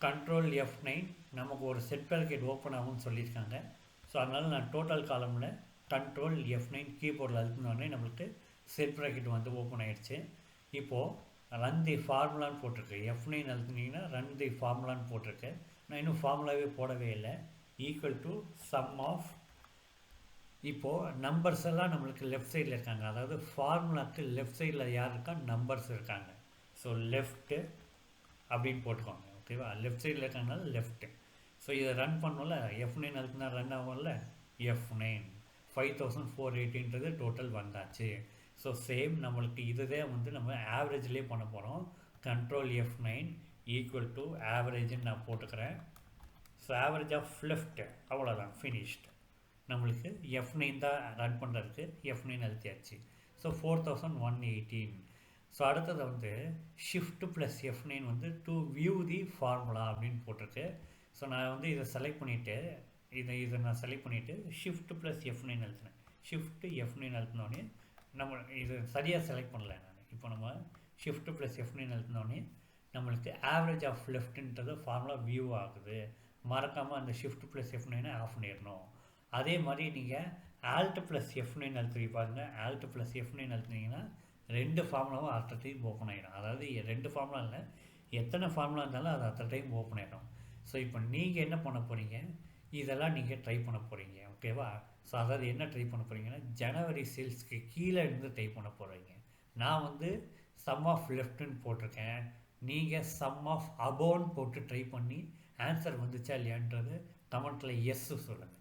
Control F9 நமக்கு ஒரு set bracket open ஆகும்னு சொல்லியிருக்காங்க. ஸோ அதனால் நான் டோட்டல் காலமில் கண்ட்ரோல் F9 கீபோர்டில் அழுத்தினோடனே நம்மளுக்கு செட் ப்ராக்கெட் வந்து ஓப்பன் ஆகிடுச்சு. இப்போது ரன் தி ஃபார்முலான்னு போட்டிருக்கு. F9 அழுத்தினீங்கன்னா ரன் தி ஃபார்முலான்னு போட்டிருக்கு. நான் இன்னும் ஃபார்முலாவே போடவே இல்லை. ஈக்குவல் டு சம் ஆஃப், இப்போது நம்பர்ஸ் எல்லாம் நம்மளுக்கு லெஃப்ட் சைடில் இருக்காங்க. அதாவது ஃபார்முலாவுக்கு லெஃப்ட் சைடில் யார் இருக்கா, நம்பர்ஸ் இருக்காங்க. ஸோ லெஃப்ட்டு அப்படின்னு போட்டுக்கோங்க. ஓகேவா, லெஃப்ட் சைடில் இருக்காங்கனால லெஃப்ட்டு. ஸோ இதை ரன் பண்ணோம்ல, F9 அழுத்தினா ரன் ஆகும்ல, F9 5480 டோட்டல் வந்தாச்சு. ஸோ சேம் நம்மளுக்கு இதுதான் வந்து நம்ம ஆவரேஜ்லேயே பண்ண போகிறோம். கண்ட்ரோல் F9 ஈக்குவல் டு ஆவரேஜ்னு நான் போட்டுக்கிறேன். ஸோ ஆவரேஜ் ஆஃப் லெஃப்ட், அவ்வளோதான், ஃபினிஷ்டு. நம்மளுக்கு F9 தான் ரன் பண்ணுறதுக்கு F9 அழுத்தியாச்சு. ஸோ 4118. ஸோ அடுத்தது வந்து ஷிஃப்ட் ப்ளஸ் F9 வந்து டு வியூ தி ஃபார்முலா அப்படின்னு போட்டிருக்கு. ஸோ நான் வந்து இதை செலக்ட் பண்ணிவிட்டு இதை நான் செலக்ட் பண்ணிவிட்டு ஷிஃப்ட் ப்ளஸ் F9 அழுத்தினேன். ஷிஃப்ட் F9 அழுத்தினோடனே நம்ம இது சரியாக செலக்ட் பண்ணல நான். இப்போ நம்ம ஷிஃப்ட் ப்ளஸ் F9 அழுத்தினோடனே நம்மளுக்கு ஆவரேஜ் ஆஃப் லெஃப்ட்ன்றது ஃபார்முலா வியூ ஆகுது. மறக்காமல் அந்த ஷிஃப்ட் ப்ளஸ் F9 ஆஃப் பண்ணிடணும். அதே மாதிரி நீங்கள் ஆல்ட் ப்ளஸ் F9 அழுத்தி பாருங்கள். ஆல்ட் ப்ளஸ் F9 அழுத்தினீங்கன்னா ரெண்டு ஃபார்முலாவும் அத்தனை டைம் ஓப்பன் ஆகிடும். அதாவது ரெண்டு ஃபார்முலா இல்லை, எத்தனை ஃபார்முலா இருந்தாலும் அது அத்தனை டைம் ஓப்பன் ஆகிடும். ஸோ இப்போ நீங்கள் என்ன பண்ண போகிறீங்க, இதெல்லாம் நீங்கள் ட்ரை பண்ண போகிறீங்க. ஓகேவா. ஸோ அதாவது என்ன ட்ரை பண்ண போகிறீங்கன்னா, ஜனவரி சேல்ஸ்க்கு கீழே இருந்து ட்ரை பண்ண போகிறீங்க. நான் வந்து சம் ஆஃப் லெஃப்ட்டுன்னு போட்டிருக்கேன். நீங்கள் சம் ஆஃப் அபோன்னு போட்டு ட்ரை பண்ணி ஆன்சர் வந்துச்சா இல்லையான்றது கமெண்ட்டில் எஸ் சொல்லுங்கள்.